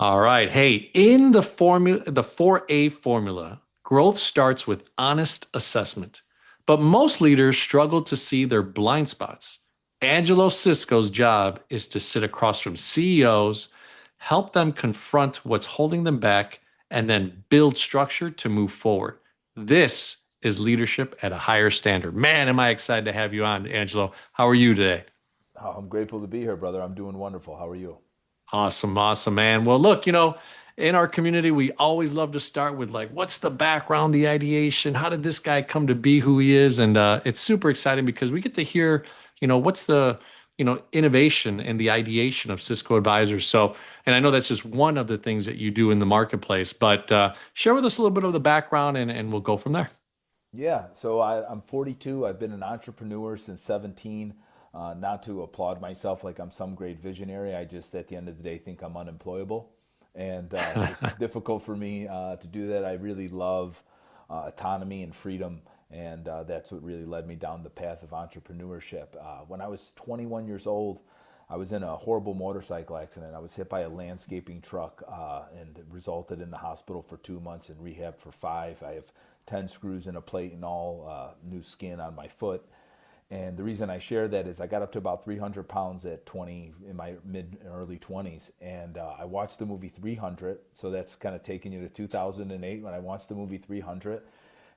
All right. Hey, in the formula, the 4A formula, growth starts with honest assessment. But most leaders struggle to see their blind spots. Angelo Sisco's job is to sit across from CEOs, help them confront what's holding them back, and then build structure to move forward. This is leadership at a higher standard. Man, am I excited to have you on, Angelo. How are you today? Oh, I'm grateful to be here, brother. I'm doing wonderful. How are you? Awesome, awesome, man. Well, look, in our community, we always love to start with like, what's the background, the ideation? How did this guy come to be who he is? And it's super exciting because we get to hear, what's the, innovation and the ideation of Cisco Advisors. So, and I know that's just one of the things that you do in the marketplace, but share with us a little bit of the background and we'll go from there. Yeah, I'm 42. I've been an entrepreneur since 17. Not to applaud myself like I'm some great visionary. I just, at the end of the day, think I'm unemployable. And it's just difficult for me to do that. I really love autonomy and freedom. And that's what really led me down the path of entrepreneurship. When I was 21 years old, I was in a horrible motorcycle accident. I was hit by a landscaping truck and it resulted in the hospital for 2 months and rehab for five. I have 10 screws and a plate and all, new skin on my foot. And the reason I share that is I got up to about 300 pounds at 20 in my mid and early 20s. And I watched the movie 300. So that's kind of taking you to 2008 when I watched the movie 300.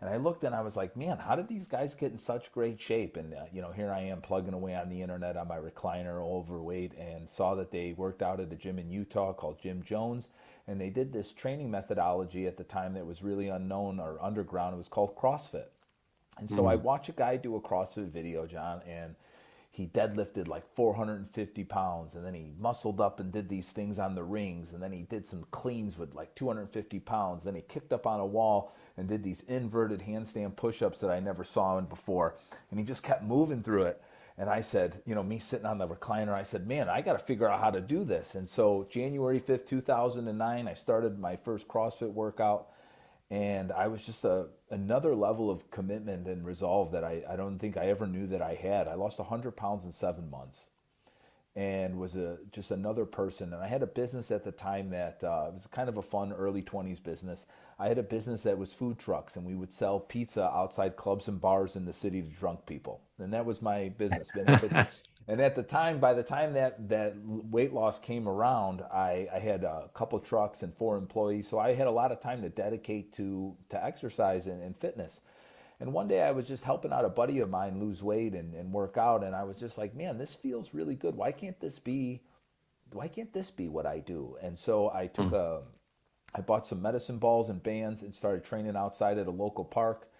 And I looked and I was like, man, how did these guys get in such great shape? And, here I am plugging away on the internet on my recliner, overweight, and saw that they worked out at a gym in Utah called Jim Jones. And they did this training methodology at the time that was really unknown or underground. It was called CrossFit. And so I Mm. watch a guy do a CrossFit video, John, and he deadlifted like 450 pounds, and then he muscled up and did these things on the rings, and then he did some cleans with like 250 pounds. Then he kicked up on a wall and did these inverted handstand push-ups that I never saw him before, and he just kept moving through it. And I said, me sitting on the recliner, I said, man, I got to figure out how to do this. And so January 5th, 2009, I started my first CrossFit workout, and I was just another level of commitment and resolve that I don't think I ever knew that I had. I lost 100 pounds in 7 months and was just another person. And I had a business at the time that was kind of a fun early 20s business. I had a business that was food trucks, and we would sell pizza outside clubs and bars in the city to drunk people. And that was my business. And at the time, by the time that weight loss came around, I had a couple trucks and four employees, so I had a lot of time to dedicate to exercise and fitness. And one day I was just helping out a buddy of mine lose weight and work out, and I was just like, man, this feels really good. Why can't this be what I do? And so Mm. I bought some medicine balls and bands and started training outside at a local park.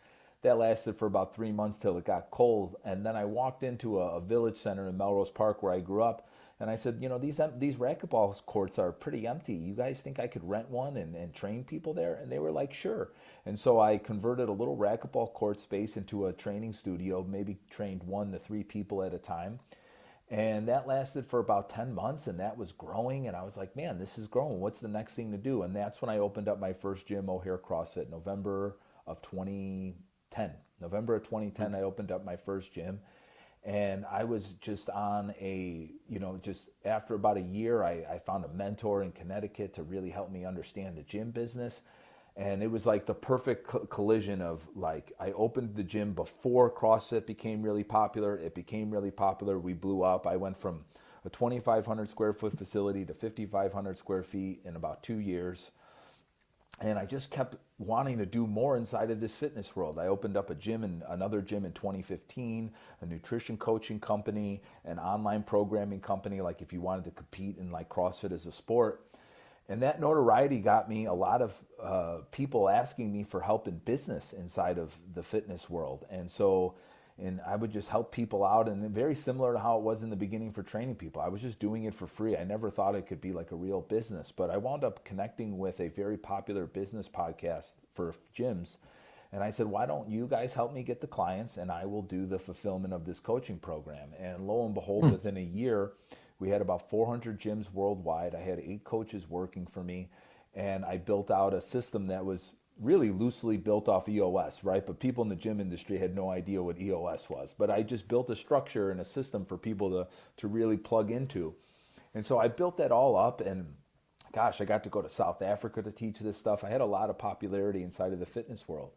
That lasted for about 3 months till it got cold. And then I walked into a village center in Melrose Park where I grew up. And I said, these racquetball courts are pretty empty. You guys think I could rent one and train people there? And they were like, sure. And so I converted a little racquetball court space into a training studio, maybe trained 1 to 3 people at a time. And that lasted for about 10 months, and that was growing. And I was like, man, this is growing. What's the next thing to do? And that's when I opened up my first gym, O'Hare CrossFit, November of 2010. November of 2010, I opened up my first gym. And I was just on just after about a year, I found a mentor in Connecticut to really help me understand the gym business. And it was like the perfect collision of like I opened the gym before CrossFit became really popular. It became really popular. We blew up. I went from a 2,500 square foot facility to 5,500 square feet in about 2 years. And I just kept wanting to do more inside of this fitness world. I opened up a gym and another gym in 2015, a nutrition coaching company, an online programming company, like if you wanted to compete in like CrossFit as a sport. And that notoriety got me a lot of people asking me for help in business inside of the fitness world. And I would just help people out, and very similar to how it was in the beginning for training people. I was just doing it for free. I never thought it could be like a real business, but I wound up connecting with a very popular business podcast for gyms. And I said, why don't you guys help me get the clients and I will do the fulfillment of this coaching program? And lo and behold, Mm. within a year, we had about 400 gyms worldwide. I had 8 coaches working for me, and I built out a system that was really loosely built off EOS, right? But people in the gym industry had no idea what EOS was. But I just built a structure and a system for people to really plug into. And so I built that all up, and gosh, I got to go to South Africa to teach this stuff. I had a lot of popularity inside of the fitness world.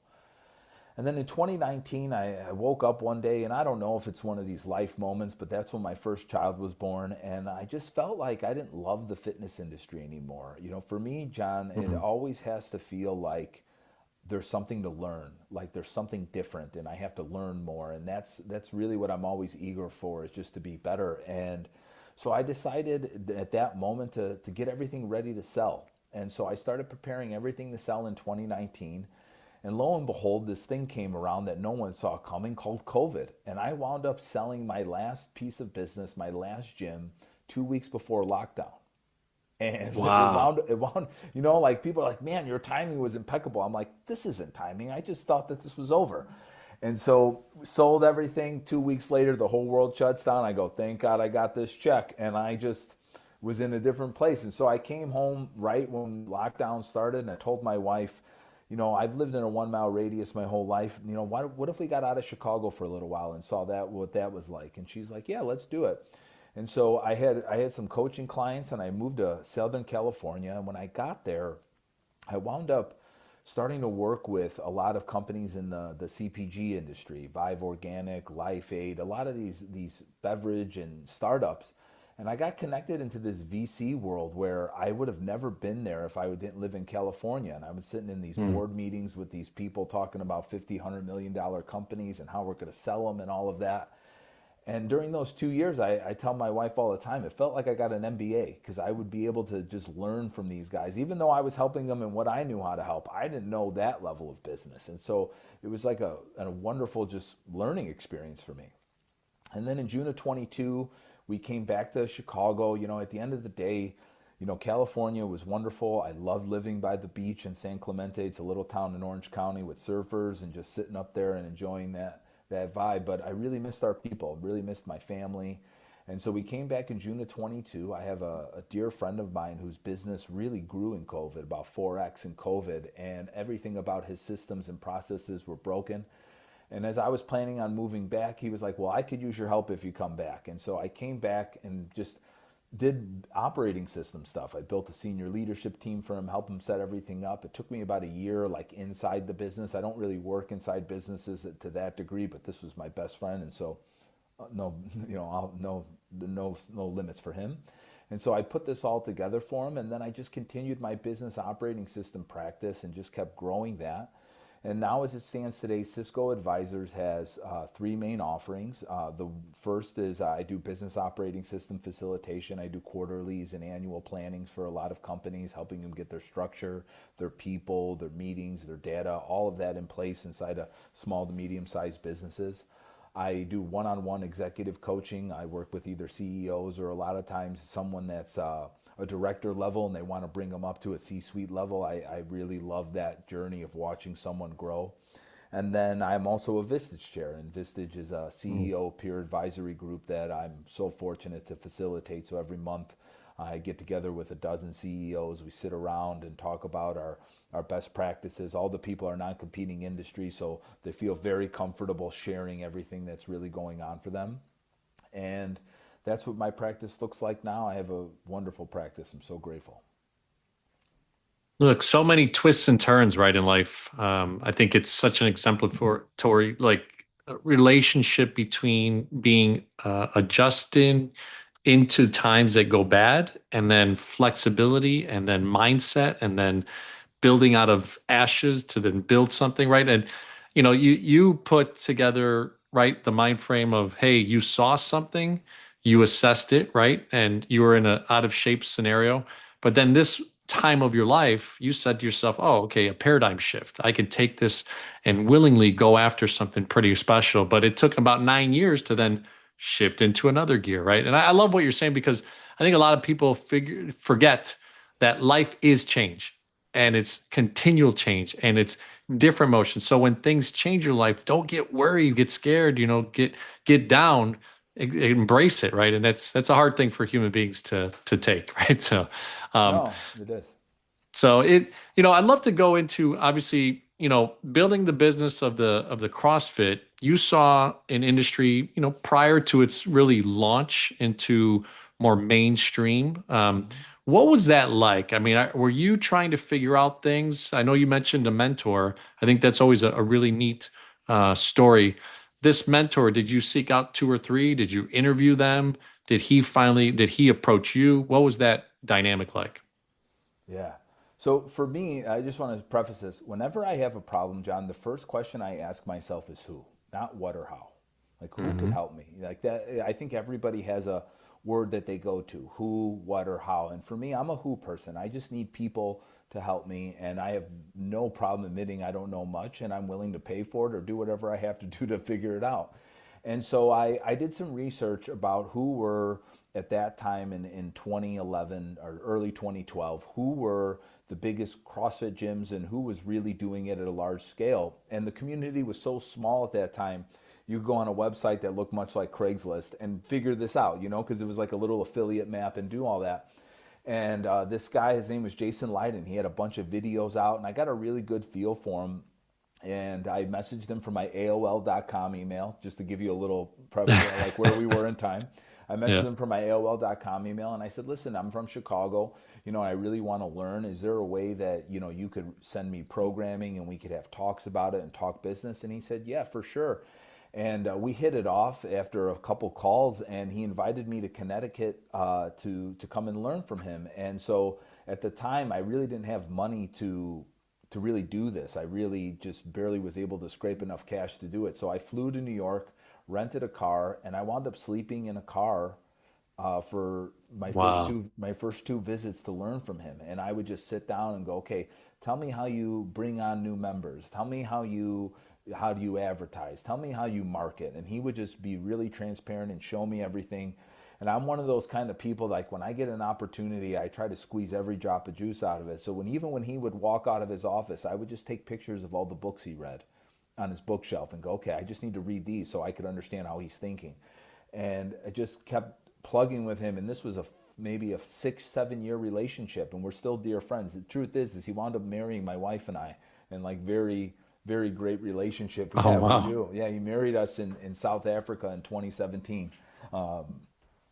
And then in 2019, I woke up one day, and I don't know if it's one of these life moments, but that's when my first child was born. And I just felt like I didn't love the fitness industry anymore. You know, for me, John, it Mhm. always has to feel like there's something to learn, like there's something different, and I have to learn more. And that's really what I'm always eager for, is just to be better. And so I decided at that moment to get everything ready to sell. And so I started preparing everything to sell in 2019. And lo and behold, this thing came around that no one saw coming, called COVID. And I wound up selling my last piece of business, my last gym, 2 weeks before lockdown. And Wow. you know, like people are like, man, your timing was impeccable. I'm like, this isn't timing. I just thought that this was over. And so sold everything. 2 weeks later, the whole world shuts down. I go, thank God I got this check. And I just was in a different place. And so I came home right when lockdown started, and I told my wife, you know, I've lived in a 1 mile radius my whole life. You know, what if we got out of Chicago for a little while and saw that, what that was like? And she's like, yeah, let's do it. And so I had some coaching clients, and I moved to Southern California. And when I got there, I wound up starting to work with a lot of companies in the CPG industry, Vive Organic, Life Aid, a lot of these beverage and startups. And I got connected into this VC world where I would have never been there if I didn't live in California. And I was sitting in these Mm. board meetings with these people talking about 50, $100 million companies and how we're going to sell them and all of that. And during those 2 years, I tell my wife all the time, it felt like I got an MBA, because I would be able to just learn from these guys. Even though I was helping them in what I knew how to help, I didn't know that level of business. And so it was like a wonderful just learning experience for me. And then in June of 22, we came back to Chicago. You know, at the end of the day, you know, California was wonderful. I loved living by the beach in San Clemente. It's a little town in Orange County with surfers, and just sitting up there and enjoying that vibe. But I really missed our people, really missed my family. And so we came back in June of 22. I have a dear friend of mine whose business really grew in COVID, about 4x in COVID, and everything about his systems and processes were broken. And as I was planning on moving back, he was like, well, I could use your help if you come back. And so I came back and just did operating system stuff. I built a senior leadership team for him, helped him set everything up. It took me about a year, like inside the business. I don't really work inside businesses to that degree, but this was my best friend. And so no, you know, no limits for him. And so I put this all together for him. And then I just continued my business operating system practice and just kept growing that. And now, as it stands today, Cisco Advisors has three main offerings. The first is I do business operating system facilitation. I do quarterlies and annual plannings for a lot of companies, helping them get their structure, their people, their meetings, their data, all of that in place inside of small to medium sized businesses. I do one-on-one executive coaching. I work with either CEOs or a lot of times someone that's a director level and they want to bring them up to a C-suite level. I really love that journey of watching someone grow. And then I'm also a Vistage Chair, and Vistage is a Mm. CEO peer advisory group that I'm so fortunate to facilitate. So every month I get together with a dozen CEOs. We sit around and talk about our best practices. All the people are non-competing industries, so they feel very comfortable sharing everything that's really going on for them. And that's what my practice looks like now. I have a wonderful practice. I'm so grateful. Look, so many twists and turns, right, in life. I think it's such an exemplary, like, relationship between being adjusting into times that go bad, and then flexibility, and then mindset, and then building out of ashes to then build something, right? And you put together, right, the mind frame of, hey, you saw something, you assessed it, right, and you were in a out of shape scenario, but then this time of your life, you said to yourself, oh, okay, a paradigm shift. I can take this and willingly go after something pretty special. But it took about 9 years to then shift into another gear, right? And I love what you're saying, because I think a lot of people forget that life is change, and it's continual change, and it's different motion. So when things change your life, don't get worried, get scared, get down, embrace it, right? And that's a hard thing for human beings to take, right? Um, No, it is. I'd love to go into, obviously, building the business of the CrossFit. You saw an industry, prior to its really launch into more mainstream. Mm-hmm. What was that like? I mean, were you trying to figure out things? I know you mentioned a mentor. I think that's always a really neat story. This mentor, did you seek out two or three? Did you interview them? Did he approach you? What was that dynamic like? Yeah. So for me, I just want to preface this. Whenever I have a problem, John, the first question I ask myself is who, not what or how. Like who could Hmm. help me? Like that. I think everybody has a word that they go to: who, what, or how. And for me, I'm a who person. I just need people to help me, and I have no problem admitting I don't know much, and I'm willing to pay for it or do whatever I have to do to figure it out. And so I did some research about who were at that time in 2011 or early 2012, who were the biggest CrossFit gyms and who was really doing it at a large scale. And the community was so small at that time. You go on a website that looked much like Craigslist and figure this out, because it was like a little affiliate map and do all that. And this guy, his name was Jason Leiden. He had a bunch of videos out, and I got a really good feel for him. And I messaged him from my AOL.com email, just to give you a little, like where we were in time. I messaged Yeah. him from my AOL.com email, and I said, listen, I'm from Chicago. I really want to learn. Is there a way that, you could send me programming and we could have talks about it and talk business? And he said, yeah, for sure. And we hit it off after a couple calls, and he invited me to Connecticut to come and learn from him. And so at the time, I really didn't have money to really do this. I really just barely was able to scrape enough cash to do it. So I flew to New York, rented a car, and I wound up sleeping in a car for Wow. my first two visits to learn from him. And I would just sit down and go, okay, tell me how you bring on new members. Tell me how do you advertise? Tell me how you market. And he would just be really transparent and show me everything. And I'm one of those kind of people, like when I get an opportunity, I try to squeeze every drop of juice out of it. So even when he would walk out of his office, I would just take pictures of all the books he read on his bookshelf and go, okay, I just need to read these so I could understand how he's thinking. And I just kept plugging with him. And this was maybe a 6-7 year relationship, and we're still dear friends. The truth is he wound up marrying my wife and I, and like very, very great relationship. Oh, Yeah, we wow. do. Yeah, he married us in South Africa in 2017.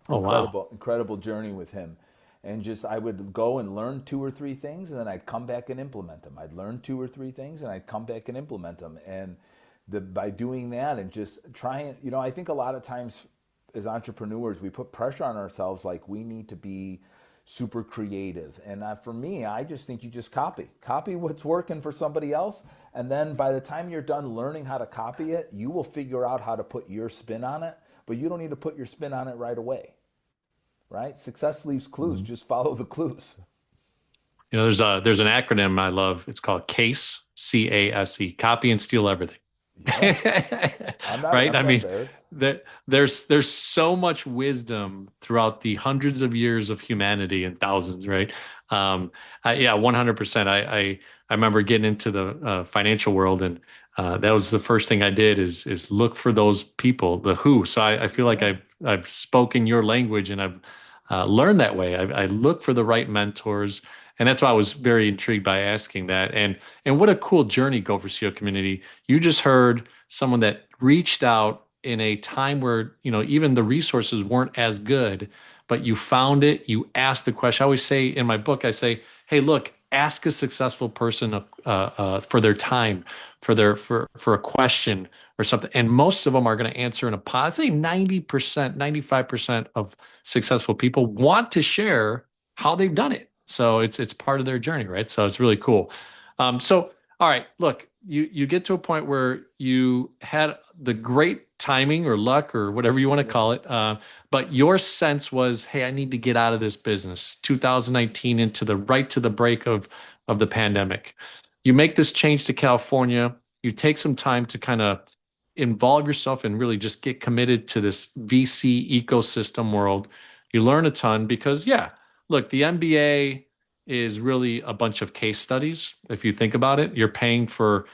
Oh, wow. Incredible journey with him. And just I would go and learn two or three things, and then I'd come back and implement them. I'd learn two or three things, and I'd come back and implement them. And by doing that and just trying, I think a lot of times as entrepreneurs we put pressure on ourselves, like we need to be super creative. And for me, I just think you just copy what's working for somebody else, and then by the time you're done learning how to copy it, you will figure out how to put your spin on it. But you don't need to put your spin on it right away, right? Success leaves clues. Mhm. Just follow the clues. There's an acronym I love. It's called CASE, CASE, copy and steal everything. Yeah, Right? I'm I not mean, embarrassed. there's so much wisdom throughout the hundreds of years of humanity and thousands, right? Yeah, 100%. I remember getting into the financial world, and that was the first thing I did is look for those people, the who. So I feel like Yeah. I've spoken your language, and I've learned that way. I look for the right mentors, and that's why I was very intrigued by asking that. And what a cool journey, Gopher CEO community. You just heard someone that reached out in a time where, even the resources weren't as good, but you found it, you asked the question. I always say in my book, I say, hey, look, ask a successful person for their time, for a question or something. And most of them are going to answer in a positive. I think 90%, 95% of successful people want to share how they've done it. So it's part of their journey, right? So it's really cool. So all right, look, you get to a point where you had the great timing or luck or whatever you want to Yeah. call it, but your sense was, hey, I need to get out of this business. 2019 into the right to the break of the pandemic. You make this change to California. You take some time to kind of involve yourself and really just get committed to this VC ecosystem world. You learn a ton because, yeah, look, the MBA is really a bunch of case studies. If you think about it, you're paying for,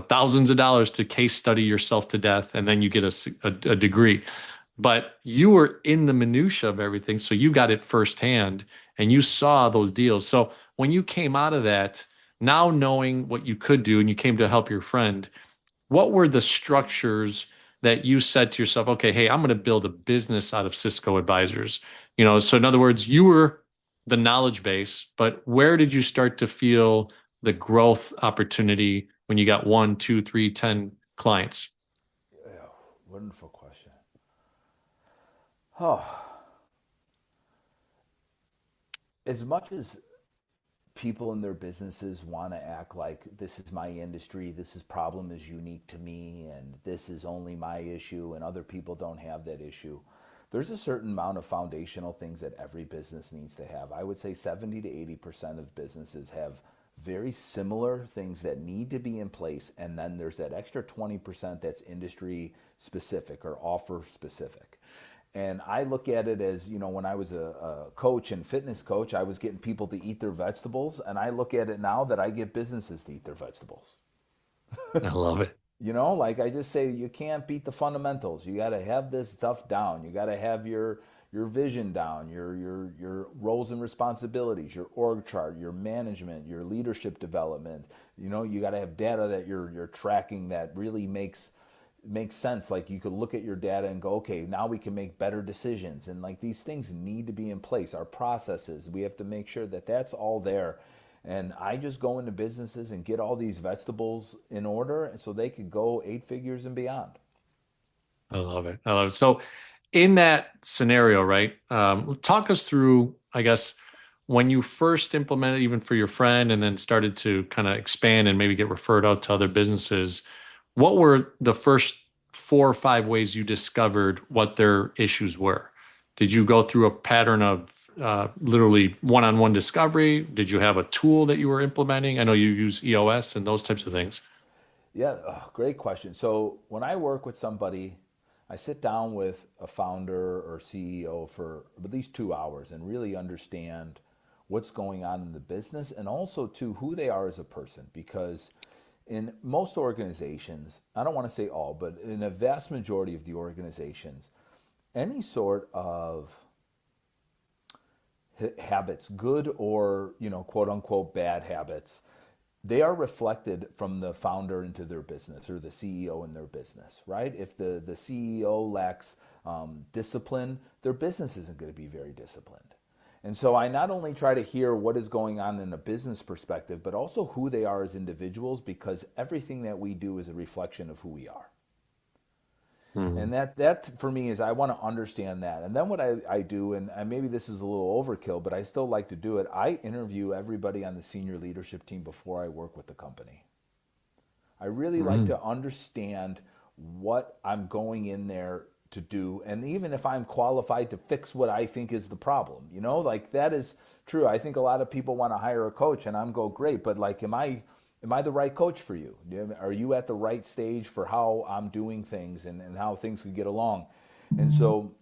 thousands of dollars to case study yourself to death, and then you get a degree. But you were in the minutia of everything, so you got it firsthand, and you saw those deals. So when you came out of that, now knowing what you could do, and you came to help your friend, what were the structures that you said to yourself, okay, hey, I'm going to build a business out of Cisco advisors? So in other words, you were the knowledge base, but where did you start to feel the growth opportunity when you got one, two, three, 10 clients? Yeah, wonderful question. Oh, as much as people in their businesses want to act like this is my industry, this is problem is unique to me, and this is only my issue, and other people don't have that issue. There's a certain amount of foundational things that every business needs to have. I would say 70 to 80% of businesses have very similar things that need to be in place, and then there's that extra 20% that's industry specific or offer specific. And I look at it as, when I was a coach and fitness coach, I was getting people to eat their vegetables. And I look at it now that I get businesses to eat their vegetables. I love it. Like I just say, you can't beat the fundamentals. You got to have this stuff down. You got to have your vision down, your roles and responsibilities, your org chart, your management, your leadership development. You got to have data that you're tracking that really makes sense. Like you could look at your data and go, okay, now we can make better decisions. And like these things need to be in place. Our processes, we have to make sure that that's all there. And I just go into businesses and get all these vegetables in order so they could go 8 figures and beyond. I love it. I love it. So, in that scenario, right? Talk us through, I guess, when you first implemented, even for your friend, and then started to kind of expand and maybe get referred out to other businesses. What were the first 4 or 5 ways you discovered what their issues were? Did you go through a pattern of literally one-on-one discovery? Did you have a tool that you were implementing? I know you use EOS and those types of things. Yeah, great question. So when I work with somebody, I sit down with a founder or CEO for at least 2 hours and really understand what's going on in the business and also to who they are as a person. Because in most organizations, I don't want to say all, but in a vast majority of the organizations, any sort of habits, good or, quote unquote bad habits, they are reflected from the founder into their business or the CEO in their business, right? If the CEO lacks discipline, their business isn't going to be very disciplined. And so I not only try to hear what is going on in a business perspective, but also who they are as individuals, because everything that we do is a reflection of who we are. Mhm. And that for me is I want to understand that. And then what I do, and maybe this is a little overkill, but I still like to do it. I interview everybody on the senior leadership team before I work with the company. I really like Mhm. to understand what I'm going in there to do. And even if I'm qualified to fix what I think is the problem, like that is true. I think a lot of people want to hire a coach and I'm go great, but like, am I the right coach for you? Are you at the right stage for how I'm doing things and how things could get along? And so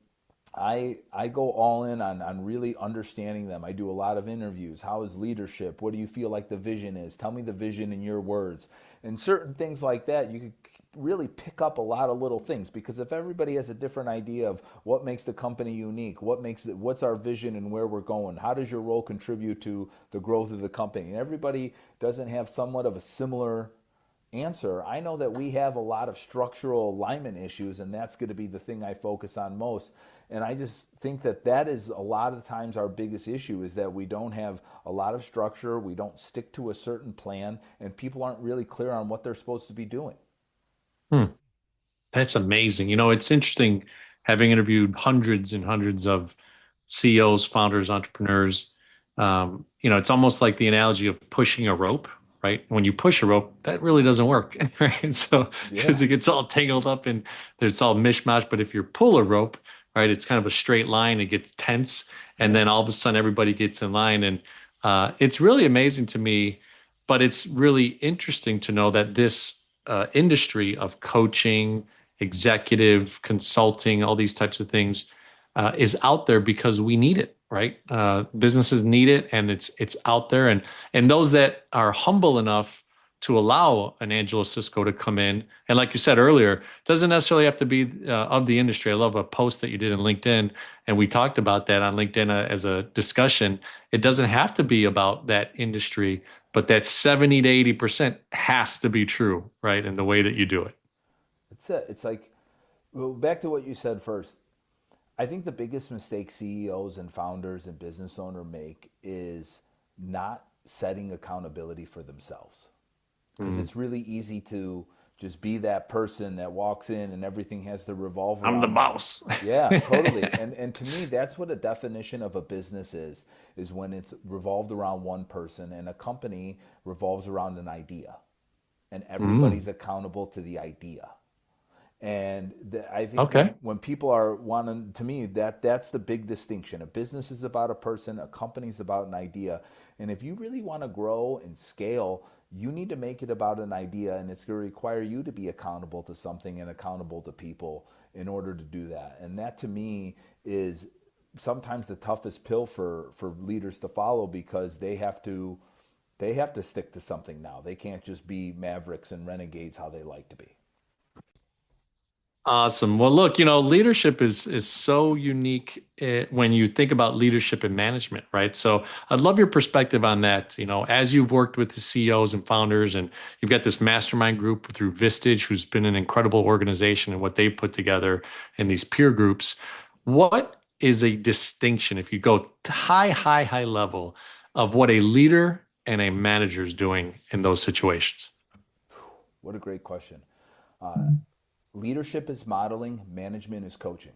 I go all in on really understanding them. I do a lot of interviews. How is leadership? What do you feel like the vision is? Tell me the vision in your words. And certain things like that, you could really pick up a lot of little things, because if everybody has a different idea of what makes the company unique, what's our vision and where we're going, how does your role contribute to the growth of the company, and everybody doesn't have somewhat of a similar answer, I know that we have a lot of structural alignment issues, and that's going to be the thing I focus on most. And I just think that is a lot of times our biggest issue, is that we don't have a lot of structure, we don't stick to a certain plan, and people aren't really clear on what they're supposed to be doing. Hmm. That's amazing. It's interesting having interviewed hundreds and hundreds of CEOs, founders, entrepreneurs. It's almost like the analogy of pushing a rope, right? When you push a rope, that really doesn't work, right? So, because Yeah, it gets all tangled up and there's all mishmash. But if you pull a rope, right, it's kind of a straight line, it gets tense, and yeah. then all of a sudden everybody gets in line. And it's really amazing to me, but it's really interesting to know that this industry of coaching, executive consulting, all these types of things is out there because we need it, right? Businesses need it, and it's out there, and those that are humble enough to allow an Angelo Sisco to come in, and like you said earlier, doesn't necessarily have to be of the industry. I love a post that you did in LinkedIn, and we talked about that on LinkedIn as a discussion. It doesn't have to be about that industry, but that 70 to 80% has to be true, right? In the way that you do it. It's like, well, back to what you said first. I think the biggest mistake CEOs and founders and business owners make is not setting accountability for themselves. Because Mm. it's really easy to just be that person that walks in and everything has to revolve I'm the around them. boss. Yeah, totally. And to me, that's what a definition of a business is when it's revolved around one person, and a company revolves around an idea, and Mm. everybody's accountable to the idea. And I think Okay. when people are wanting, to me, that's the big distinction. A business is about a person, a company is about an idea. And if you really want to grow and scale, you need to make it about an idea, and it's going to require you to be accountable to something and accountable to people in order to do that. And that to me is sometimes the toughest pill for leaders to follow, because they have to stick to something now. They can't just be mavericks and renegades how they like to be. Awesome. Well, look, leadership is so unique when you think about leadership and management, right? So I'd love your perspective on that. As you've worked with the CEOs and founders, and you've got this mastermind group through Vistage, who's been an incredible organization and what they've put together in these peer groups. What is a distinction, if you go to high level, of what a leader and a manager is doing in those situations? What a great question. Leadership is modeling, management is coaching.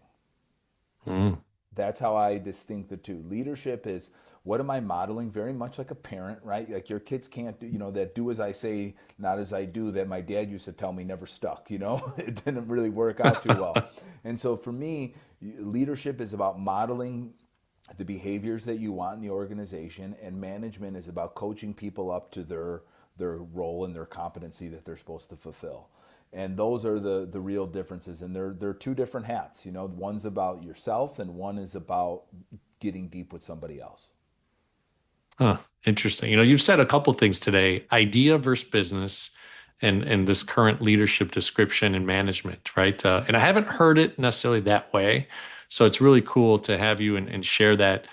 Mm. That's how I distinct the two. Leadership is, what am I modeling? Very much like a parent, right? Like your kids can't do, that do as I say, not as I do, that my dad used to tell me never stuck. It didn't really work out too well. And so for me, leadership is about modeling the behaviors that you want in the organization, and management is about coaching people up to their role and their competency that they're supposed to fulfill. And those are the real differences, and they're two different hats. One's about yourself, and one is about getting deep with somebody else. Huh, interesting. You've said a couple things today, idea versus business and this current leadership description and management, right? And I haven't heard it necessarily that way. So it's really cool to have you and share that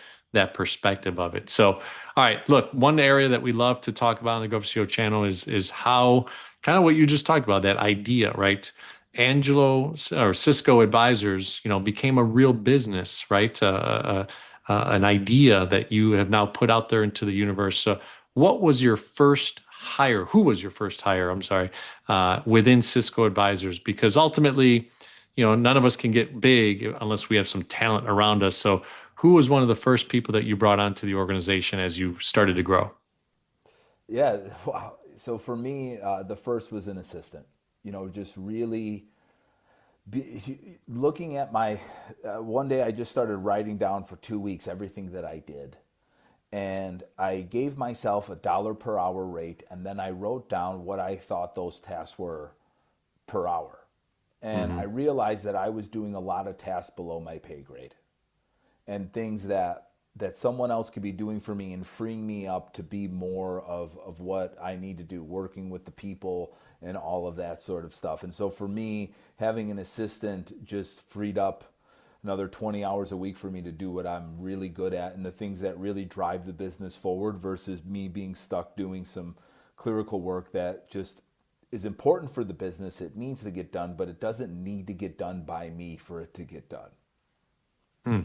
perspective of it. So, all right, look, one area that we love to talk about on the GovCO channel is how kind of what you just talked about, that idea, right? Angelo or Cisco Advisors, became a real business, right? An idea that you have now put out there into the universe. So, what was your first hire? Who was your first hire? I'm sorry, within Cisco Advisors, because ultimately, none of us can get big unless we have some talent around us. So, who was one of the first people that you brought onto the organization as you started to grow? Yeah, wow. So for me, the first was an assistant. Just really looking at my. One day, I just started writing down for 2 weeks everything that I did, and I gave myself $1 per hour rate, and then I wrote down what I thought those tasks were per hour. And I Hmm. realized that I was doing a lot of tasks below my pay grade, and things that someone else could be doing for me and freeing me up to be more of what I need to do, working with the people and all of that sort of stuff. And so for me, having an assistant just freed up another 20 hours a week for me to do what I'm really good at and the things that really drive the business forward, versus me being stuck doing some clerical work that just is important for the business. It needs to get done, but it doesn't need to get done by me for it to get done. Hmm.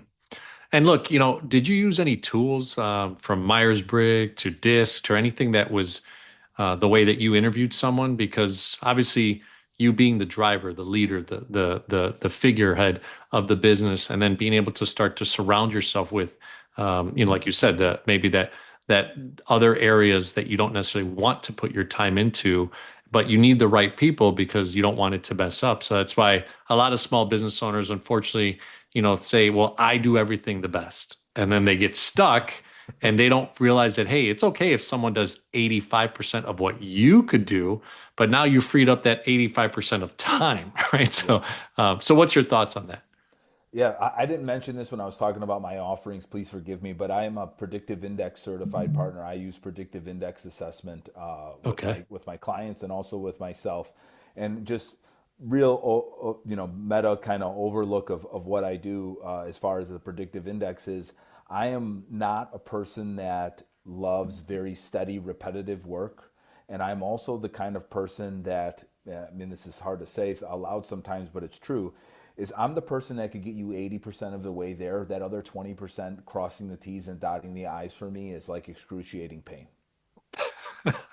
And look, did you use any tools from Myers-Briggs to DISC or anything that was the way that you interviewed someone? Because obviously, you being the driver, the leader, the figurehead of the business, and then being able to start to surround yourself with, like you said, maybe that other areas that you don't necessarily want to put your time into, but you need the right people because you don't want it to mess up. So that's why a lot of small business owners, unfortunately, say, well, I do everything the best. And then they get stuck and they don't realize that, hey, it's okay if someone does 85% of what you could do, but now you freed up that 85% of time, right? Yeah. So what's your thoughts on that? Yeah, I didn't mention this when I was talking about my offerings. Please forgive me, but I am a Predictive Index certified partner. I use Predictive Index assessment with Okay. my clients and also with myself, and just real meta kind of overlook of what I do as far as the Predictive Index is. I am not a person that loves very steady, repetitive work, and I'm also the kind of person that, I mean, this is hard to say out loud sometimes, but it's true. is I'm the person that could get you 80% of the way there. That other 20% crossing the T's and dotting the I's for me is like excruciating pain.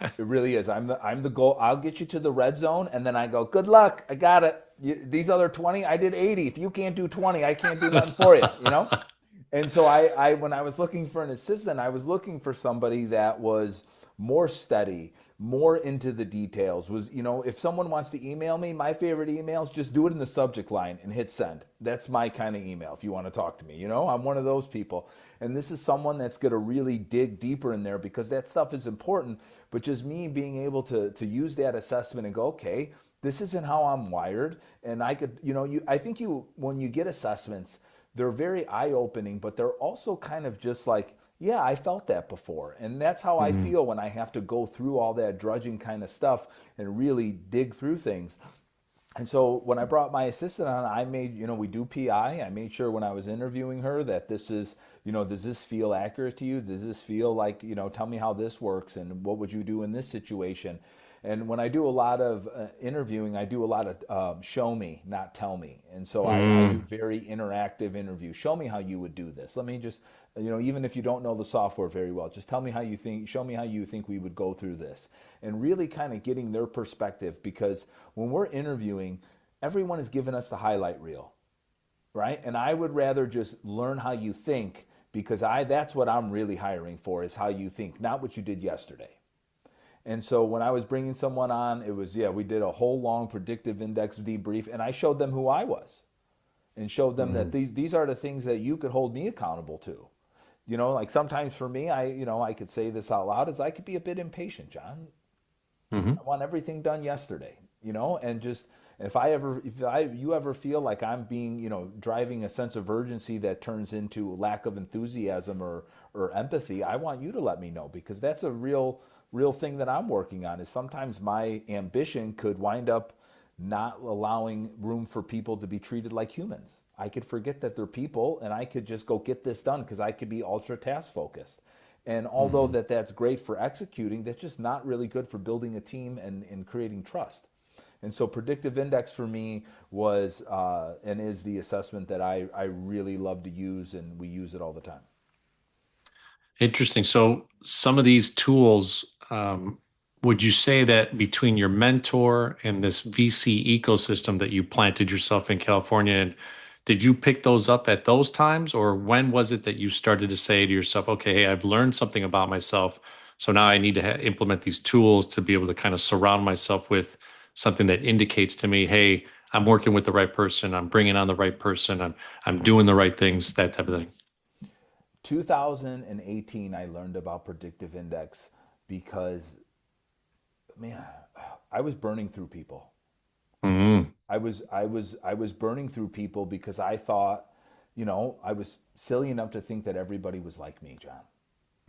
It really is. I'm the goal. I'll get you to the red zone, and then I go, good luck. I got it. These other 20, I did 80. If you can't do 20, I can't do nothing for you. You know. And so I when I was looking for an assistant, I was looking for somebody that was more steady, more into the details. Was, if someone wants to email me, my favorite emails, just do it in the subject line and hit send. That's my kind of email if you want to talk to me. I'm one of those people. And this is someone that's going to really dig deeper in there because that stuff is important. But just me being able to use that assessment and go, okay, this isn't how I'm wired. And I could, I think when you get assessments, they're very eye-opening, but they're also kind of just like, yeah, I felt that before. And that's how I Mhm. feel when I have to go through all that drudging kind of stuff and really dig through things. And so when I brought my assistant on, I made, we do PI. I made sure when I was interviewing her that this is, does this feel accurate to you? Does this feel like, tell me how this works and what would you do in this situation? And when I do a lot of interviewing, I do a lot of show me, not tell me. And so I do Mm. very interactive interviews. Show me how you would do this. Let me just, even if you don't know the software very well, just tell me how you think, show me how you think we would go through this. And really kind of getting their perspective because when we're interviewing, everyone is giving us the highlight reel, right? And I would rather just learn how you think because that's what I'm really hiring for is how you think, not what you did yesterday. And so when I was bringing someone on, it was, we did a whole long predictive index debrief and I showed them who I was and showed them that Mhm. these are the things that you could hold me accountable to. Like sometimes for me, I could say this out loud is I could be a bit impatient, John. I Mhm. want everything done yesterday, and just if you ever feel like I'm being, driving a sense of urgency that turns into lack of enthusiasm or empathy, I want you to let me know because that's a real thing that I'm working on is sometimes my ambition could wind up not allowing room for people to be treated like humans. I could forget that they're people and I could just go get this done because I could be ultra task focused. And although Mhm. that's great for executing, that's just not really good for building a team and creating trust. And so predictive index for me was and is the assessment that I really love to use and we use it all the time. Interesting. So, some of these tools, would you say that between your mentor and this VC ecosystem that you planted yourself in California, and did you pick those up at those times, or when was it that you started to say to yourself, "Okay, hey, I've learned something about myself, so now I need to implement these tools to be able to kind of surround myself with something that indicates to me, hey, I'm working with the right person, I'm bringing on the right person, I'm doing the right things, that type of thing." 2018, I learned about predictive index because, man, I was burning through people. Mm-hmm. I was burning through people because I thought, I was silly enough to think that everybody was like me, John.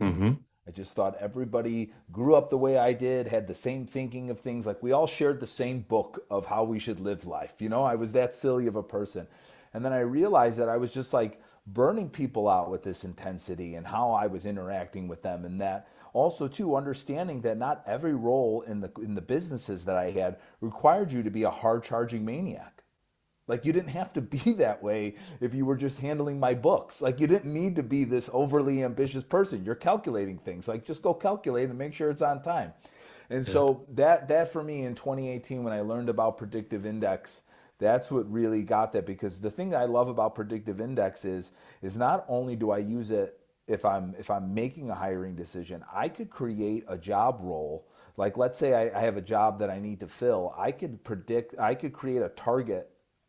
Mm-hmm. I just thought everybody grew up the way I did, had the same thinking of things. Like we all shared the same book of how we should live life. I was that silly of a person. And then I realized that I was just like burning people out with this intensity and how I was interacting with them. And that also too understanding that not every role in the businesses that I had required you to be a hard charging maniac. Like you didn't have to be that way if you were just handling my books. Like you didn't need to be this overly ambitious person. You're calculating things. Like just go calculate and make sure it's on time. And Yeah. so that for me in 2018 when I learned about predictive index, that's what really got that because the thing I love about predictive index is not only do I use it if I'm making a hiring decision, I could create a job role. Like let's say I have a job that I need to fill. I could create a target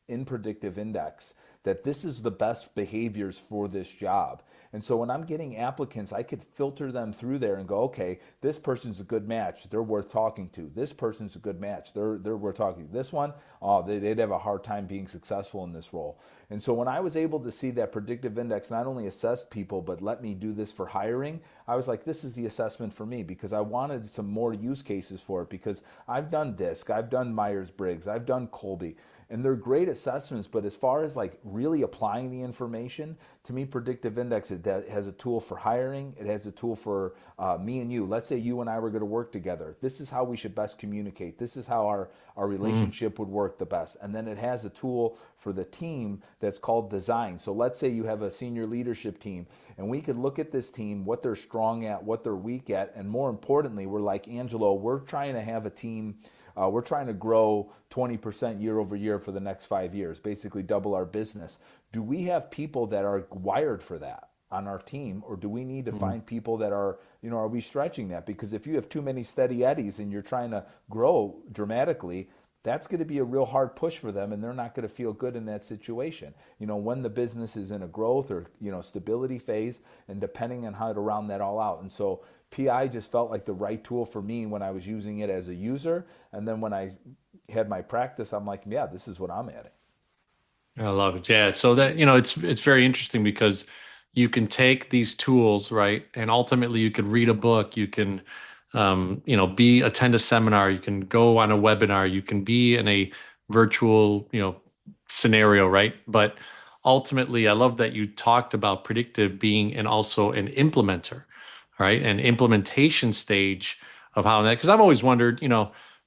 in predictive index that this is the best behaviors for this job. And so when I'm getting applicants, I could filter them through there and go, okay, this person's a good match. They're worth talking to. This person's a good match. They're worth talking to. This one, oh, they'd have a hard time being successful in this role. And so when I was able to see that predictive index not only assessed people, but let me do this for hiring, I was like, this is the assessment for me because I wanted some more use cases for it because I've done DISC, I've done Myers-Briggs, I've done Colby. and they're great assessments. But as far as like really applying the information, to me, Predictive Index, it has a tool for hiring. It has a tool for me and you. Let's say you and I were going to work together. This is how we should best communicate. This is how our Mm, relationship would work the best. And then it has a tool for the team that's called design. So let's say you have a senior leadership team, and we could look at this team, what they're strong at, what they're weak at, and more importantly, we're like, Angelo, we're trying to have a team. We're trying to grow 20% year over year for the next 5 years, basically double our business. Do we have people that are wired for that on our team, or do we need to mm. find people that are, are we stretching that? Because if you have too many steady eddies and you're trying to grow dramatically, that's going to be a real hard push for them, and they're not going to feel good in that situation. When the business is in a growth or stability phase, and depending on how to round that all out. And so PI just felt like the right tool for me when I was using it as a user, and then when I had my practice, I'm like, yeah, this is what I'm adding. I love it. Yeah. So that, it's very interesting because you can take these tools, right? And ultimately you could read a book, you can attend a seminar, you can go on a webinar, you can be in a virtual, scenario, right? But ultimately, I love that you talked about predictive being and also an implementer, right? An implementation stage of how that, because I've always wondered,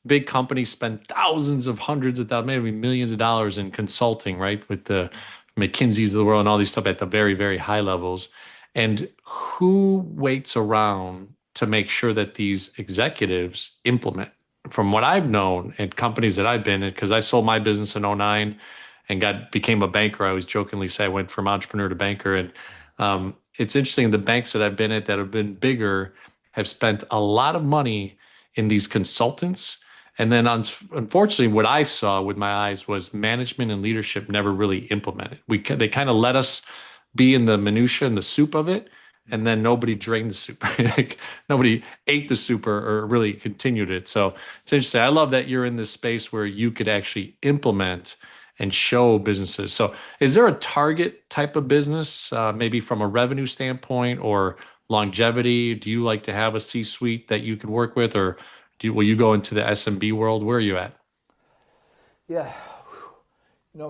big companies spend thousands of hundreds of thousands, maybe millions of dollars in consulting, right? With the McKinsey's of the world and all these stuff at the very, very high levels. And who waits around to make sure that these executives implement? From what I've known at companies that I've been in, because I sold my business in '09 and became a banker. I always jokingly say I went from entrepreneur to banker. And it's interesting, the banks that I've been at that have been bigger have spent a lot of money in these consultants. And then unfortunately, what I saw with my eyes was management and leadership never really implemented. They kind of let us be in the minutia and the soup of it, and then nobody drained the soup. Like, nobody ate the soup or really continued it. So it's interesting. I love that you're in this space where you could actually implement and show businesses. So is there a target type of business, maybe from a revenue standpoint or longevity? Do you like to have a C-suite that you could work with, or will you go into the SMB world? Where are you at? Yeah,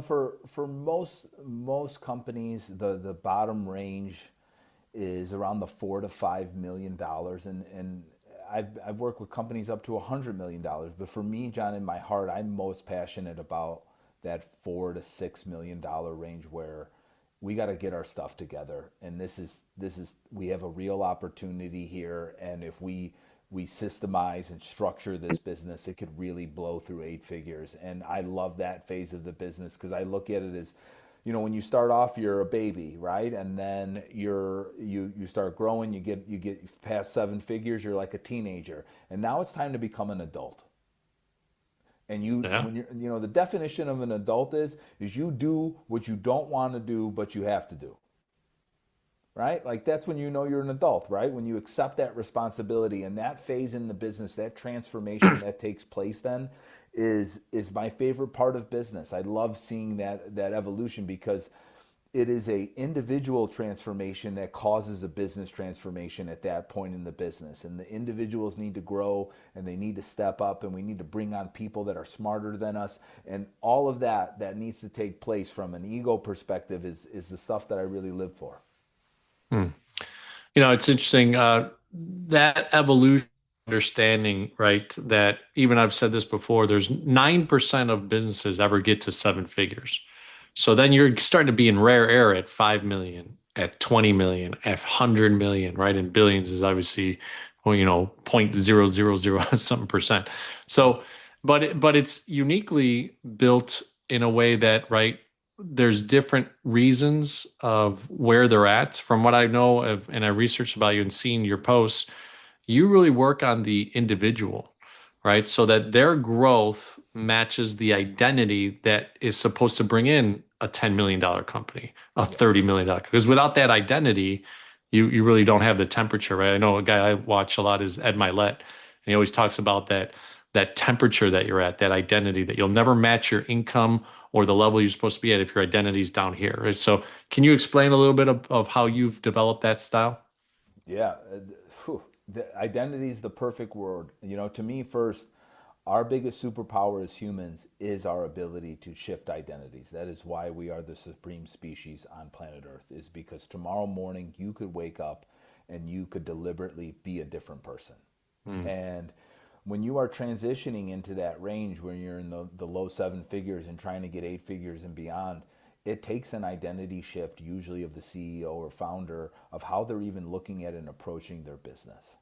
for most companies, the bottom range is around the $4 to $5 million, and I've worked with companies up to $100 million. But for me, John, in my heart, I'm most passionate about that $4 to $6 million range, where we got to get our stuff together, and this is we have a real opportunity here, and if we systemize and structure this business, it could really blow through 8 figures. And I love that phase of the business, because I look at it as, when you start off, you're a baby, right? And then you start growing, you get past 7 figures, you're like a teenager, and now it's time to become an adult. And Yeah. the definition of an adult is you do what you don't want to do, but you have to do, right? Like, that's when you're an adult, right? When you accept that responsibility, and that phase in the business, that transformation that takes place then is my favorite part of business. I love seeing that evolution, because it is a individual transformation that causes a business transformation at that point in the business, and the individuals need to grow, and they need to step up, and we need to bring on people that are smarter than us, and all of that needs to take place. From an ego perspective, is the stuff that I really live for. Hmm. It's interesting, that evolution understanding, right? That even I've said this before, there's 9% of businesses ever get to seven figures. So then you're starting to be in rare air at 5 million, at 20 million, at 100 million, right? And billions is obviously, well, 0.000 something percent. So, but it's uniquely built in a way that, right, there's different reasons of where they're at. From what I know of, and I researched about you and seen your posts, you really work on the individual, right? So that their growth matches the identity that is supposed to bring in a $10 million company, a Yeah. $30 million. Because without that identity, you really don't have the temperature, right? I know a guy I watch a lot is Ed Milet, and he always talks about that temperature that you're at, that identity, that you'll never match your income or the level you're supposed to be at if your identity's down here, right? So can you explain a little bit of how you've developed that style? Yeah, the identity is the perfect word. To me, first, Our biggest superpower as humans is our ability to shift identities. That is why we are the supreme species on planet Earth, is because tomorrow morning you could wake up and you could deliberately be a different person. Mm. And when you are transitioning into that range where you're in the low seven figures and trying to get eight figures and beyond, it takes an identity shift, usually of the CEO or founder, of how they're even looking at and approaching their business.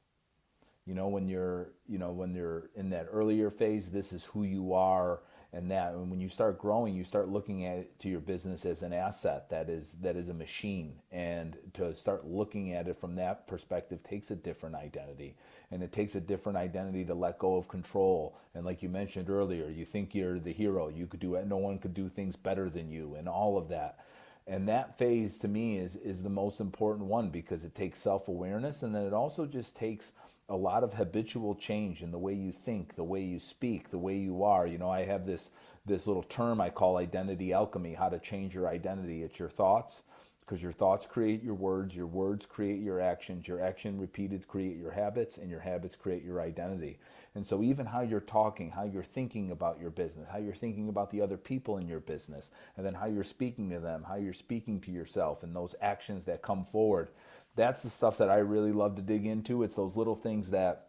When you're in that earlier phase, this is who you are, and when you start growing, you start looking at it to your business as an asset that is a machine, and to start looking at it from that perspective takes a different identity, and it takes a different identity to let go of control. And like you mentioned earlier, you think you're the hero, you could do it, no one could do things better than you, and all of that. And that phase to me is the most important one, because it takes self-awareness, and then it also just takes a lot of habitual change in the way you think, the way you speak, the way you are. I have this little term I call identity alchemy, how to change your identity. It's your thoughts, because your thoughts create your words create your actions, your action repeated create your habits, and your habits create your identity. And so even how you're talking, how you're thinking about your business, how you're thinking about the other people in your business, and then how you're speaking to them, how you're speaking to yourself, and those actions that come forward, that's the stuff that I really love to dig into. It's those little things that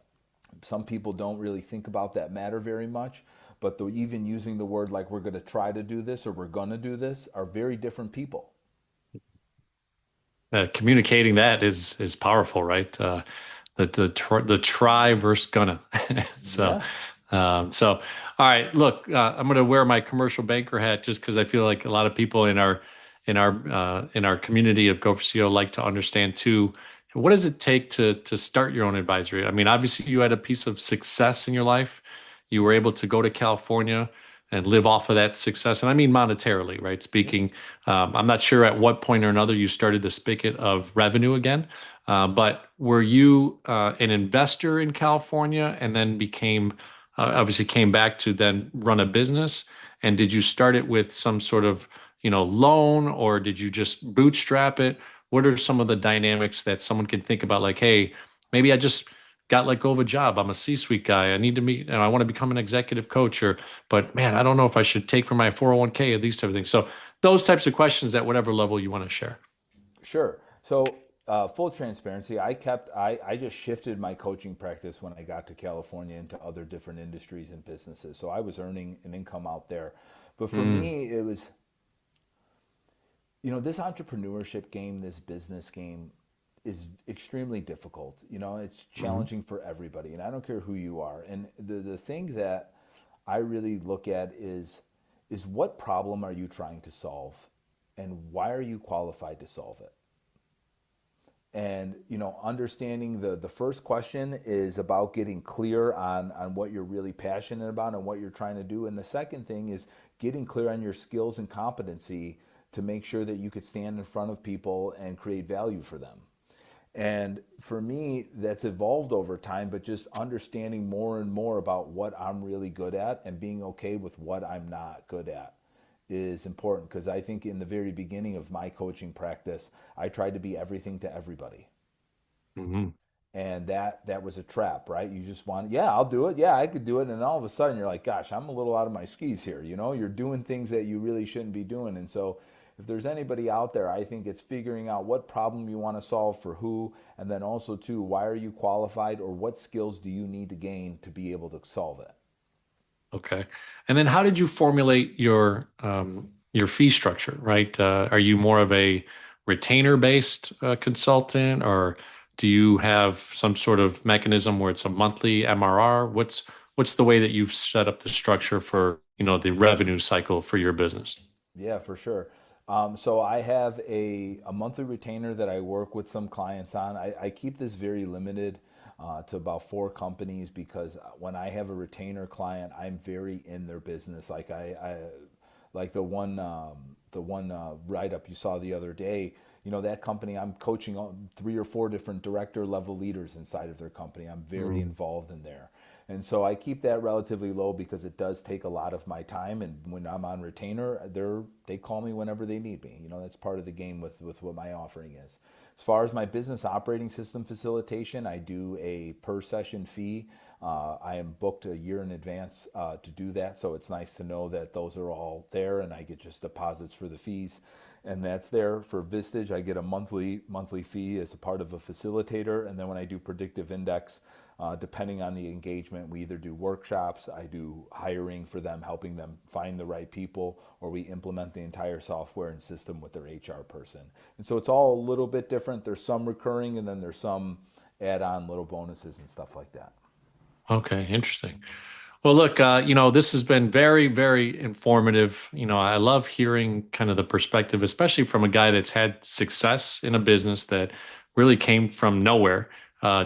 some people don't really think about that matter very much, but even using the word like we're going to try to do this or we're going to do this are very different people. Communicating that is powerful, right? The try versus gonna. So, Yeah, so all right. Look, I'm going to wear my commercial banker hat just because I feel like a lot of people in our community of Go for CEO like to understand too. What does it take to start your own advisory? I mean, obviously, you had a piece of success in your life. You were able to go to California and live off of that success, and I mean monetarily, right? yep. Speaking, I'm not sure at what point or another you started the spigot of revenue again, but were you an investor in California and then became obviously came back to then run a business? And did you start it with some sort of loan, or did you just bootstrap it? What are some of the dynamics that someone can think about? Like, hey, maybe I just got let go of a job. I'm a C-suite guy. I need to meet, and I want to become an executive coach, or, but man, I don't know if I should take from my 401k or these type of things. So those types of questions at whatever level you want to share. Sure. So, full transparency, I just shifted my coaching practice when I got to California into other different industries and businesses. So I was earning an income out there. But for Mm, me, it was, this entrepreneurship game, this business game is extremely difficult. It's mhm. challenging for everybody, and I don't care who you are. And the thing that I really look at is what problem are you trying to solve, and why are you qualified to solve it? And understanding the first question is about getting clear on what you're really passionate about and what you're trying to do, and the second thing is getting clear on your skills and competency to make sure that you could stand in front of people and create value for them. And for me, that's evolved over time, but just understanding more and more about what I'm really good at and being okay with what I'm not good at is important, because I think in the very beginning of my coaching practice, I tried to be everything to everybody. Mhm. And that was a trap, right? You just want, yeah, I'll do it. Yeah, I could do it. And all of a sudden you're like, gosh, I'm a little out of my skis here. You're doing things that you really shouldn't be doing. And so if there's anybody out there, I think it's figuring out what problem you want to solve for who, and then also too, why are you qualified, or what skills do you need to gain to be able to solve it? Okay. And then how did you formulate your fee structure, right? Are you more of a retainer-based consultant, or do you have some sort of mechanism where it's a monthly MRR? What's the way that you've set up the structure for, the revenue cycle for your business? Yeah, for sure. So I have a monthly retainer that I work with some clients on. I keep this very limited to about four companies, because when I have a retainer client, I'm very in their business. Like the one write up you saw the other day. That company, I'm coaching three or four different director level leaders inside of their company. I'm very Mm, involved in there. And so I keep that relatively low because it does take a lot of my time. And when I'm on retainer, they call me whenever they need me. That's part of the game with what my offering is. As far as my business operating system facilitation, I do a per session fee. I am booked a year in advance to do that, so it's nice to know that those are all there, and I get just deposits for the fees, and that's there for Vistage. I get a monthly fee as a part of a facilitator, and then when I do Predictive Index, depending on the engagement, we either do workshops, I do hiring for them, helping them find the right people, or we implement the entire software and system with their HR person. And so it's all a little bit different. There's some recurring, and then there's some add-on little bonuses and stuff like that. Okay, interesting. Well, look, this has been very, very informative. I love hearing kind of the perspective, especially from a guy that's had success in a business that really came from nowhere.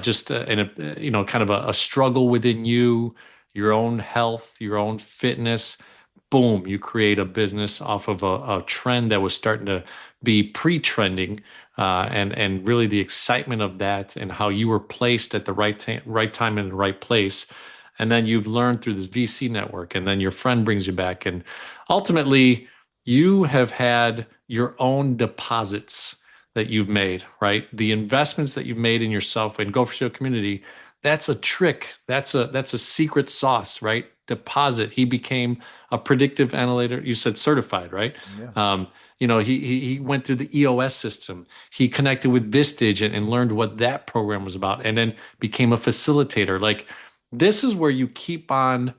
Just in a, kind of a struggle within you, your own health, your own fitness. Boom, you create a business off of a trend that was starting to be pre-trending, and really the excitement of that and how you were placed at the right time in the right place. And then you've learned through this VC network, and then your friend brings you back. And ultimately, you have had your own deposits that you've made, right? The investments that you've made in yourself and Go for Show community, that's a trick. That's a secret sauce, right? Deposit. He became a predictive analytics. You said certified, right? Yeah. He went through the EOS system. He connected with Vistage and learned what that program was about, and then became a facilitator. Like, this is where you keep on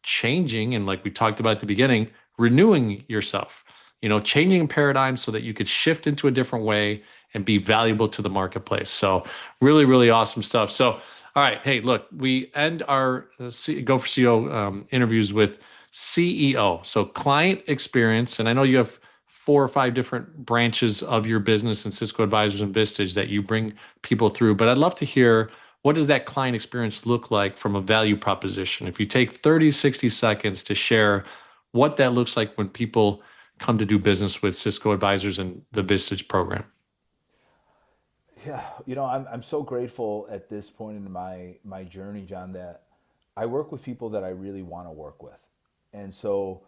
changing, and like we talked about at the beginning, renewing yourself, changing paradigms so that you could shift into a different way and be valuable to the marketplace. So really, really awesome stuff. So, all right. Hey, look, we end our Go for CEO interviews with CEO. So client experience. And I know you have 4 or 5 different branches of your business and Cisco Advisors and Vistage that you bring people through, but I'd love to hear, what does that client experience look like from a value proposition? If you take 30, 60 seconds to share what that looks like when people come to do business with Cisco Advisors and the Vistage program. Yeah, I'm so grateful at this point in my journey, John, that I work with people that I really want to work with. And so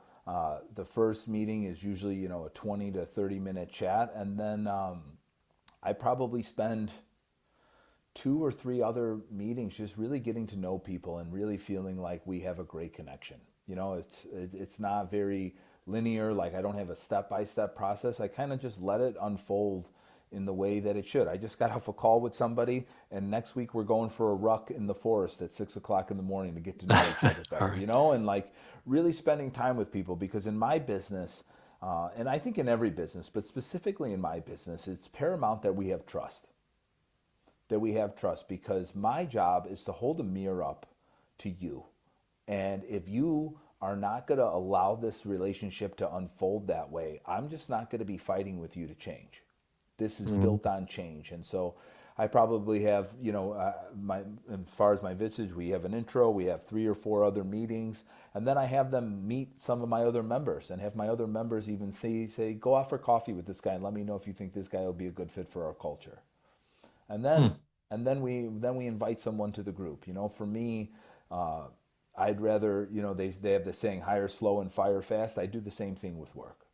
the first meeting is usually, a 20 to 30-minute chat. And then I probably spend 2 or 3 other meetings just really getting to know people and really feeling like we have a great connection. It's not very linear. Like, I don't have a step-by-step process. I kind of just let it unfold in the way that it should. I just got off a call with somebody, and next week we're going for a ruck in the forest at 6 o'clock in the morning to get to know each other All better, right. and like really spending time with people, because in my business, and I think in every business, but specifically in my business, it's paramount that we have trust. That we have trust, because my job is to hold a mirror up to you. And if you are not going to allow this relationship to unfold that way, I'm just not going to be fighting with you to change. This is Mhm. built on change. And so I probably have, as far as my Vistage, we have an intro, we have 3 or 4 other meetings, and then I have them meet some of my other members, and have my other members even say, go out for coffee with this guy and let me know if you think this guy will be a good fit for our culture. And then Hmm. we invite someone to the group. For me, uh, I'd rather, they have the saying, hire slow and fire fast. I do the same thing with work.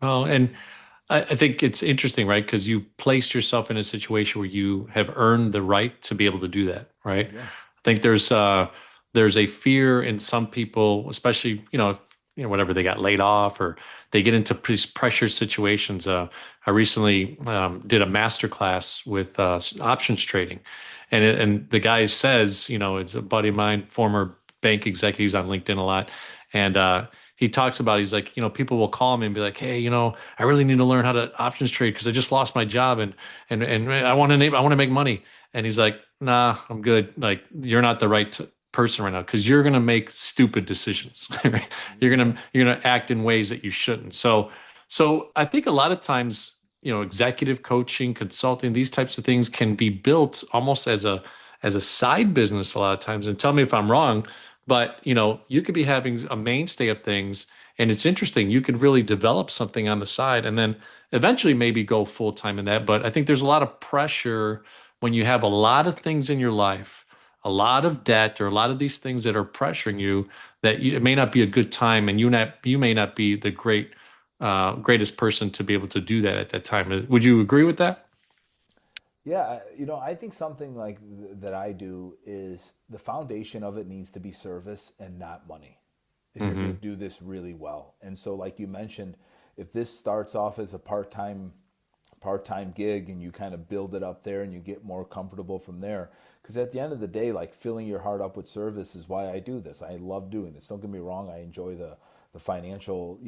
Well, and I think it's interesting, right? Because you placed yourself in a situation where you have earned the right to be able to do that, right? Yeah. I think there's a fear in some people, especially if, whatever, they got laid off or they get into pressure situations. I recently did a master class with options trading, and the guy says, it's a buddy of mine, former bank executives on LinkedIn a lot, and he talks about, he's like, people will call me and be like, hey, I really need to learn how to options trade because I just lost my job, and I want to make money. And he's like, nah, I'm good. Like, you're not the right person right now because you're gonna make stupid decisions. Right? You're Yeah. gonna you're gonna act in ways that you shouldn't. So I think a lot of times, executive coaching, consulting, these types of things can be built almost as a side business a lot of times. And tell me if I'm wrong, but you could be having a mainstay of things, and it's interesting. You could really develop something on the side, and then eventually maybe go full time in that. But I think there's a lot of pressure when you have a lot of things in your life, a lot of debt, or a lot of these things that are pressuring you, that it may not be a good time, and you may not be the great greatest person to be able to do that at that time. Would you agree with that? Yeah, I think something like that I do is the foundation of it needs to be service and not money if you're going to Hmm. do this really well. And so, like you mentioned, if this starts off as a part-time gig and you kind of build it up there and you get more comfortable from there, because at the end of the day, like filling your heart up with service is why I do this. I love doing this. Don't get me wrong, I enjoy the financial,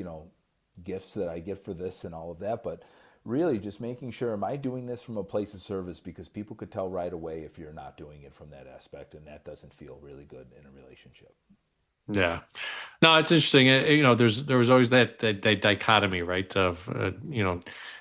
gifts that I get for this and all of that, but really just making sure, am I doing this from a place of service, because people could tell right away if you're not doing it from that aspect, and that doesn't feel really good in a relationship. Yeah. No, it's interesting. There was always that dichotomy, right? Of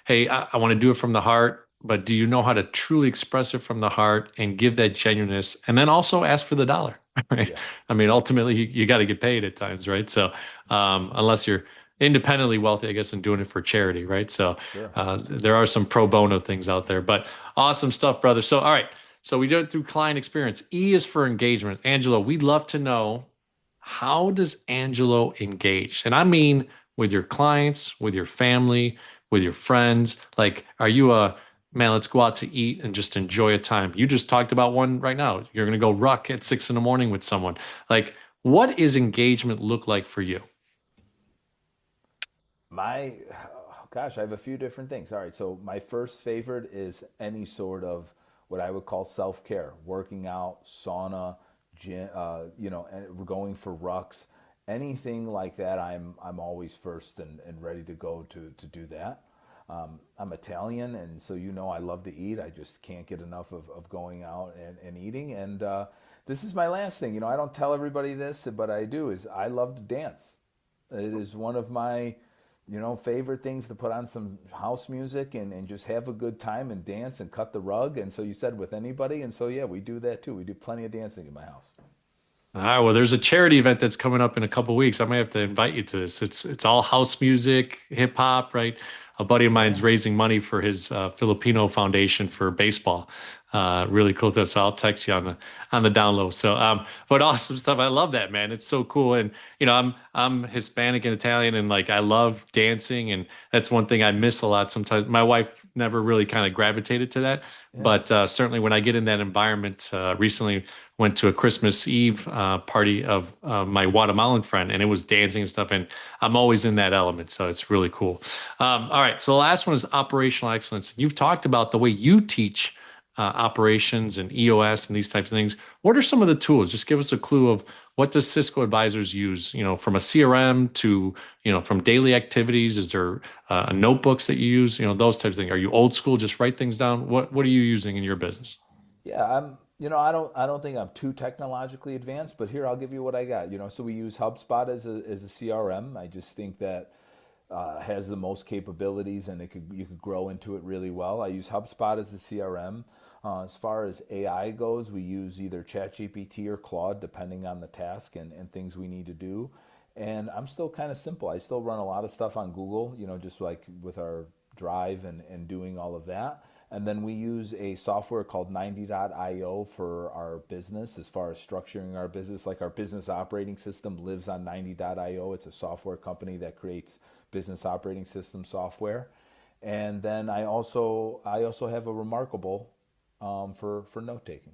hey, I want to do it from the heart, but do you know how to truly express it from the heart and give that genuineness, and then also ask for the dollar, right? Yeah, I mean, ultimately, you got to get paid at times, right? So, unless you're independently wealthy, I guess, and doing it for charity, right? So, sure. there are some pro bono things out there, but awesome stuff, brother. So, all right. So we went through client experience. E is for engagement. Angelo, we'd love to know, how does Angelo engage? And I mean with your clients, with your family, with your friends. Like, are you a man, let's go out to eat and just enjoy a time? You just talked about one right now. You're going to go ruck at 6 in the morning with someone. Like, what is engagement look like for you? My, oh gosh, I have a few different things. All right, so my first favorite is any sort of what I would call self care, working out, sauna, gym, and going for rucks, anything like that. I'm always first and ready to go to do that. I'm Italian, and so I love to eat. I just can't get enough of going out and eating. And this is my last thing. I don't tell everybody this, but I do. Is I love to dance. It is one of my favorite things to put on some house music and just have a good time and dance and cut the rug. And so you said with anybody. And so, yeah, we do that too. We do plenty of dancing in my house. All right, well, there's a charity event that's coming up in a couple weeks. I might have to invite you to this. It's all house music, hip hop, right? A buddy of mine's Yeah. raising money for his Filipino foundation for baseball. Really cool. So I'll text you on the down low. So, but awesome stuff. I love that, man. It's so cool. And I'm Hispanic and Italian, and like I love dancing, and that's one thing I miss a lot sometimes. My wife never really kind of gravitated to that, Yeah. but certainly when I get in that environment, recently went to a Christmas Eve party of my Guatemalan friend, and it was dancing and stuff. And I'm always in that element, so it's really cool. All right, so the last one is operational excellence. You've talked about the way you teach operations and EOS and these types of things. What are some of the tools? Just give us a clue of what does Cisco advisors use? From a CRM to from daily activities. Is there notebooks that you use? Those types of things. Are you old school? Just write things down. What are you using in your business? Yeah. I don't think I'm too technologically advanced, but here I'll give you what I got. So we use HubSpot as a CRM. I just think that has the most capabilities, and you could grow into it really well. I use HubSpot as a CRM. As far as AI goes, we use either ChatGPT or Claude, depending on the task and things we need to do. And I'm still kind of simple. I still run a lot of stuff on Google, just like with our Drive and doing all of that. And then we use a software called 90.io for our business as far as structuring our business. Like our business operating system lives on 90.io. It's a software company that creates business operating system software. And then I also have a Remarkable for note taking.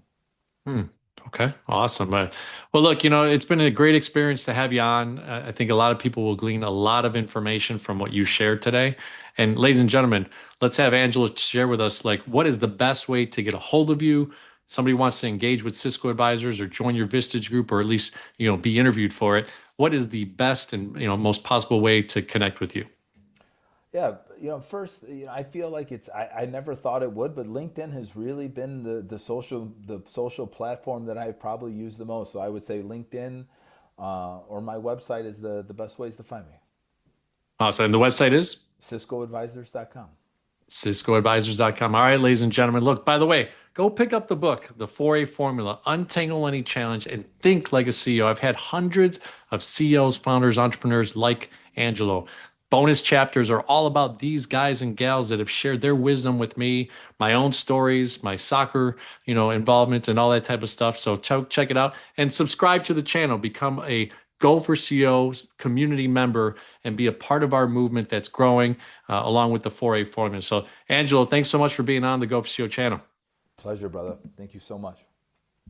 Hmm. Okay, awesome. Well, look, it's been a great experience to have you on. I think a lot of people will glean a lot of information from what you shared today. And ladies and gentlemen, let's have Angela share with us, like, what is the best way to get a hold of you? Somebody wants to engage with Cisco advisors or join your Vistage group, or at least, be interviewed for it. What is the best and, most possible way to connect with you? Yeah, first, I feel like I never thought it would, but LinkedIn has really been the social platform that I've probably used the most. So I would say LinkedIn or my website is the best ways to find me. Awesome. And the website is? CiscoAdvisors.com. CiscoAdvisors.com. All right, ladies and gentlemen. Look, by the way, go pick up the book, The 4A Formula, Untangle Any Challenge, and Think Like a CEO. I've had hundreds of CEOs, founders, entrepreneurs like Angelo. Bonus chapters are all about these guys and gals that have shared their wisdom with me, my own stories, my soccer, involvement and all that type of stuff. So check it out and subscribe to the channel. Become a Go for CO community member and be a part of our movement that's growing along with the 4A formula. So, Angelo, thanks so much for being on the Go for CO channel. Pleasure, brother. Thank you so much.